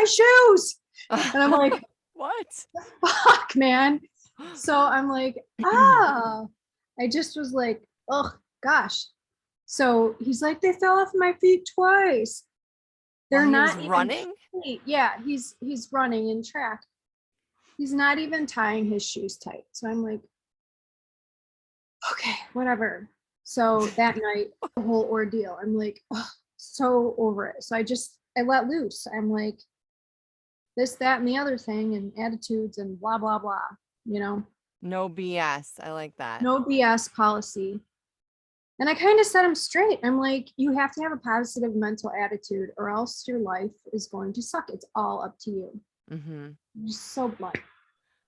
shoes. And I'm like, what? fuck, man. So I'm like, I just was like, oh gosh. So he's like, they fell off my feet twice. They're not running. Yeah, he's running in track. He's not even tying his shoes tight. So I'm like, okay, whatever. So that night, the whole ordeal, I'm like, oh, so over it. So I let loose. I'm like, this, that, and the other thing, and attitudes and blah, blah, blah, you know? No BS. I like that. No BS policy. And I kind of set him straight. I'm like, you have to have a positive mental attitude or else your life is going to suck. It's all up to you. Mm-hmm. Just so blunt.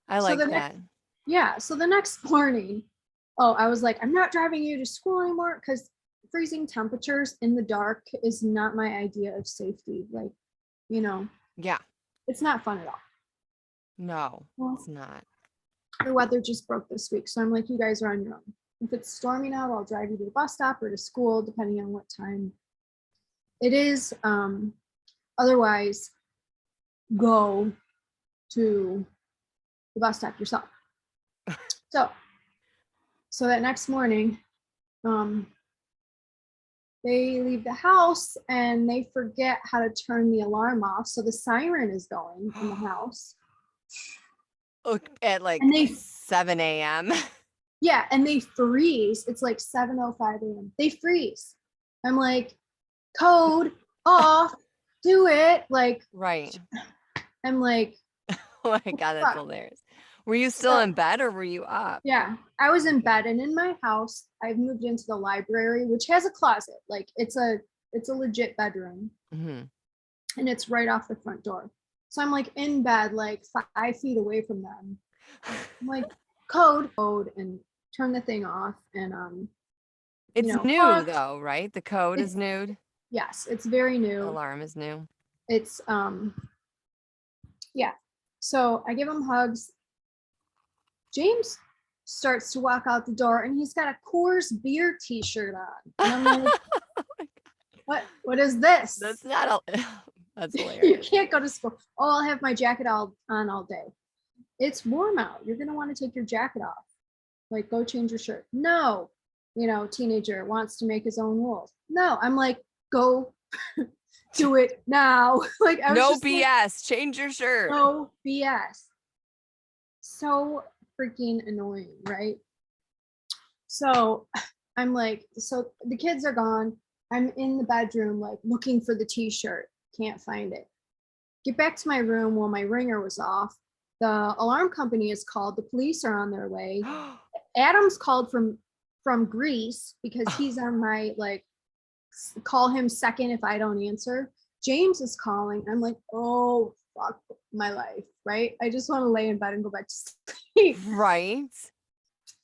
I like that. So the next morning, I was like, I'm not driving you to school anymore because freezing temperatures in the dark is not my idea of safety. Like, Yeah. It's not fun at all. No, it's not. The weather just broke this week. So I'm like, you guys are on your own. If it's storming out, I'll drive you to the bus stop or to school, depending on what time it is. Otherwise, go to the bus stop yourself. So that next morning, they leave the house and they forget how to turn the alarm off. So the siren is going in the house. At like 7 a.m. Yeah, and they freeze. It's like 7:05 a.m. They freeze. I'm like, code off, do it. Like, right. I'm like, oh my God, that's hilarious. Were you still in bed or were you up? Yeah, I was in bed, and in my house, I've moved into the library, which has a closet. Like it's a legit bedroom, and it's right off the front door. So I'm like in bed, like 5 feet away from them. I'm like, code, and turn the thing off, and it's new though, right? The code is new. Yes, it's very new. The alarm is new. It's yeah. So I give him hugs. James starts to walk out the door, and he's got a Coors beer t-shirt on. And I'm like, what is this? That's not that's hilarious. You can't go to school. I'll have my jacket on all day. It's warm out. You're gonna want to take your jacket off. Like, go change your shirt. No, teenager wants to make his own rules. No, I'm like, go do it now. Like, I was no just BS. Like, change your shirt. No BS. So freaking annoying, right? So I'm like, so the kids are gone. I'm in the bedroom, like looking for the t-shirt. Can't find it. Get back to my room while my ringer was off. The alarm company is called. The police are on their way. Adam's called from Greece because he's on my, like, call him second if I don't answer. James is calling. I'm like, oh, fuck my life, right? I just want to lay in bed and go back to sleep. Right.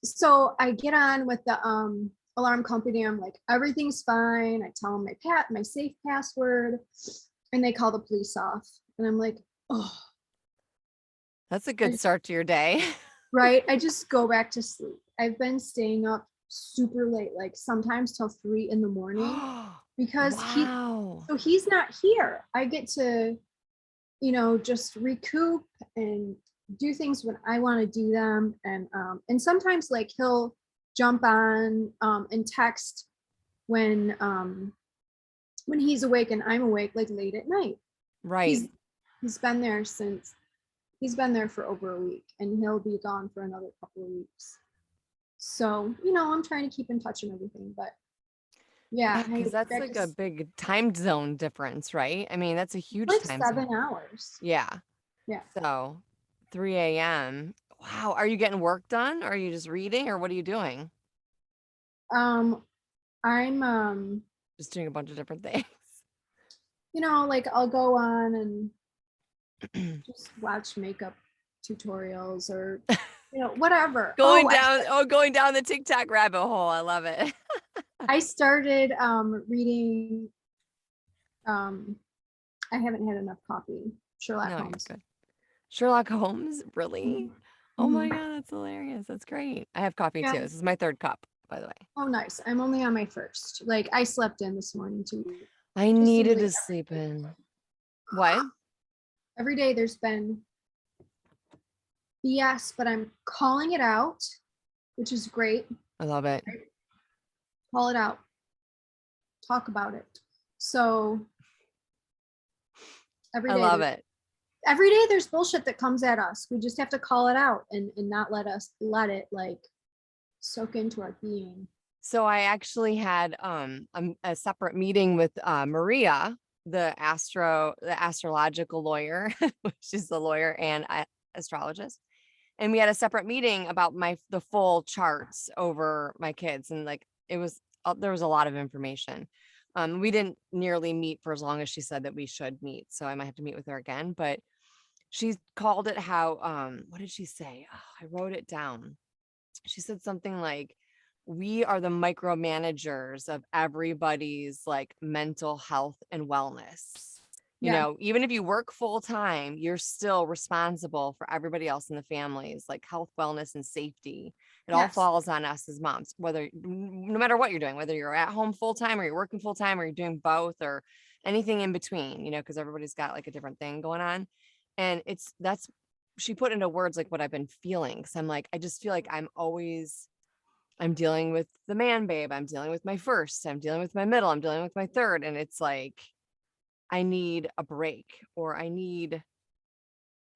So I get on with the alarm company. I'm like, everything's fine. I tell them my safe password, and they call the police off. And I'm like, oh. That's a good start to your day. Right? I just go back to sleep. I've been staying up super late, like sometimes till 3 a.m. because he's not here. I get to, just recoup and do things when I want to do them. And sometimes, like, he'll jump on and text when he's awake and I'm awake, like late at night. Right. He's been there for over a week, and he'll be gone for another couple of weeks. So, I'm trying to keep in touch and everything, but yeah. Because that's like a big time zone difference, right? I mean, that's a huge time zone. 7 hours. Yeah. Yeah. So 3 a.m. Wow. Are you getting work done? Or are you just reading, or what are you doing? I'm just doing a bunch of different things. Like I'll go on and just watch makeup tutorials or whatever. Going down the TikTok rabbit hole. I love it. I started reading I haven't had enough coffee. Sherlock Holmes. Good. Sherlock Holmes? Really? Mm-hmm. Oh my God, that's hilarious. That's great. I have coffee too. This is my 3rd cup, by the way. Oh, nice. I'm only on my 1st. Like, I slept in this morning too. I needed to sleep in. What? Every day there's been BS, but I'm calling it out, which is great. I love it. Call it out. Talk about it. So every I day love it. every day there's bullshit that comes at us. We just have to call it out and not let it like soak into our being. So I actually had a separate meeting with Maria, the astrological lawyer. She's the lawyer and astrologist. And we had a separate meeting about the full charts over my kids. And like, there was a lot of information. We didn't nearly meet for as long as she said that we should meet. So I might have to meet with her again, but she called it how, what did she say? Oh, I wrote it down. She said something like, we are the micromanagers of everybody's like mental health and wellness. You know, even if you work full time, you're still responsible for everybody else in the family's like health, wellness, and safety. It all falls on us as moms, no matter what you're doing, whether you're at home full time or you're working full time or you're doing both or anything in between, you know, because everybody's got like a different thing going on. And she put into words like what I've been feeling. So I'm like, I just feel like I'm dealing with the man babe. I'm dealing with my first, I'm dealing with my middle, I'm dealing with my third. And it's like, I need a break or I need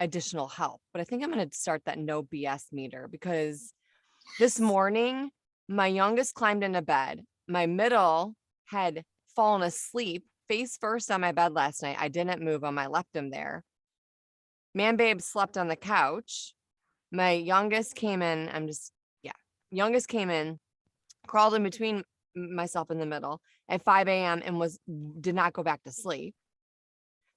additional help. But I think I'm going to start that no BS meter because this morning, my youngest climbed into bed. My middle had fallen asleep face first on my bed last night. I didn't move him. I left him there. Man babe slept on the couch. My youngest came in. Youngest came in, crawled in between myself in the middle at 5 a.m. and did not go back to sleep.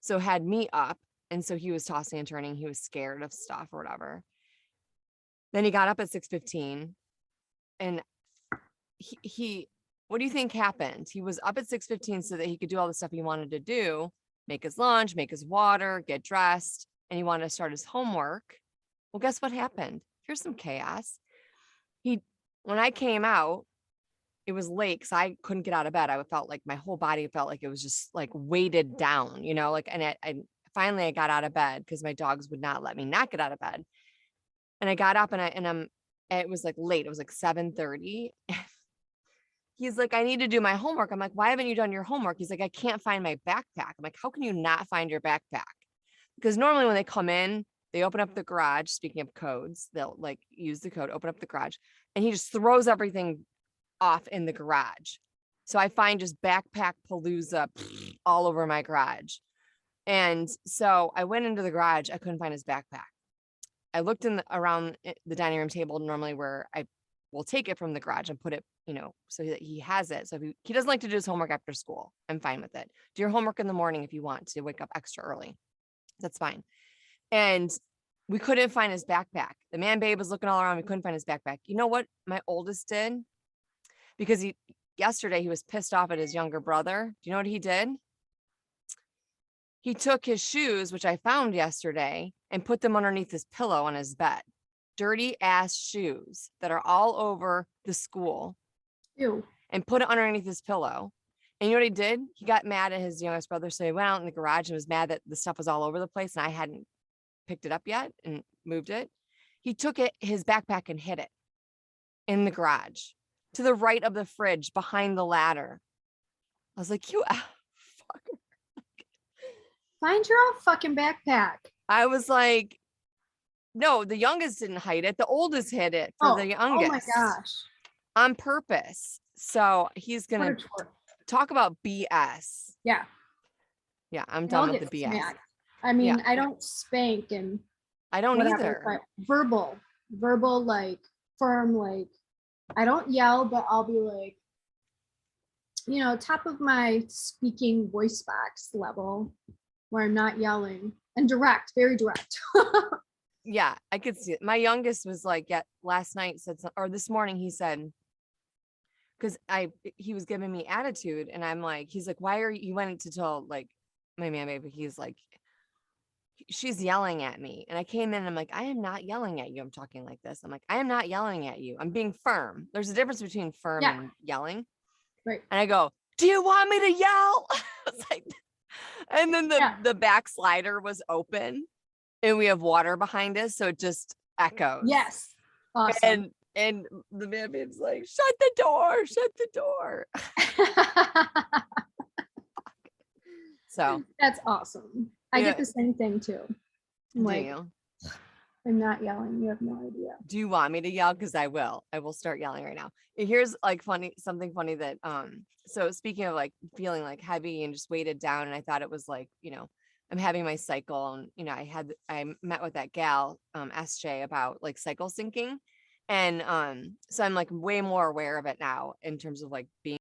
So had me up. And so he was tossing and turning. He was scared of stuff or whatever. Then he got up at 6:15 and he what do you think happened? He was up at 6:15 so that he could do all the stuff he wanted to do, make his lunch, make his water, get dressed, and he wanted to start his homework. Well, guess what happened? Here's some chaos. When I came out, it was late because I couldn't get out of bed. I felt like my whole body felt like it was just like weighted down, you know, like, and I finally got out of bed because my dogs would not let me not get out of bed. And I got up and it was like late. It was like 7:30. He's like, I need to do my homework. I'm like, why haven't you done your homework? He's like, I can't find my backpack. I'm like, how can you not find your backpack? Because normally when they come in, they open up the garage. Speaking of codes, they'll like use the code, open up the garage, and he just throws everything off in the garage. So I find just backpack palooza all over my garage. And so I went into the garage. I couldn't find his backpack. I looked around the dining room table, normally where I will take it from the garage and put it, you know, so that he has it. So if he doesn't like to do his homework after school, I'm fine with it. Do your homework in the morning if you want to wake up extra early. That's fine. And we couldn't find his backpack. The man babe was looking all around. We couldn't find his backpack. You know what my oldest did? Because yesterday he was pissed off at his younger brother. Do you know what he did? He took his shoes, which I found yesterday, and put them underneath his pillow on his bed. Dirty ass shoes that are all over the school. Ew. And put it underneath his pillow. And you know what he did? He got mad at his youngest brother. So he went out in the garage and was mad that the stuff was all over the place and I hadn't picked it up yet and moved it. He took his backpack and hid it in the garage to the right of the fridge behind the ladder. I was like, you fucker. Find your own fucking backpack. I was like, no, the youngest didn't hide it. The oldest hid it for the youngest. Oh my gosh. On purpose. So he's going to talk about BS. Yeah. Yeah, I'm done with the BS. Smacked. I mean, I don't spank and I don't whatever, either. but verbal, like firm, like I don't yell, but I'll be like, you know, top of my speaking voice box level where I'm not yelling and direct, very direct. Yeah, I could see it. My youngest was like, last night said, or this morning he said, because he was giving me attitude and I'm like, he's like, why are you went to tell like my man baby, he's like, she's yelling at me. And I came in and I'm like, I am not yelling at you. I'm talking like this. I'm like, I am not yelling at you. I'm being firm. There's a difference between firm and yelling. Right. And I go, do you want me to yell? I was like, And then Yeah. the back slider was open and we have water behind us. So it just echoes. Yes. Awesome. And the man's like, shut the door, shut the door. So That's awesome. I yeah, get the same thing too. I'm do like, you? I'm not yelling. You have no idea. Do you want me to yell? Because I will. I will start yelling right now. Here's like something funny that so speaking of like feeling like heavy and just weighted down, and I thought it was like, I'm having my cycle, and I met with that gal, SJ, about like cycle syncing. And so I'm like way more aware of it now in terms of like being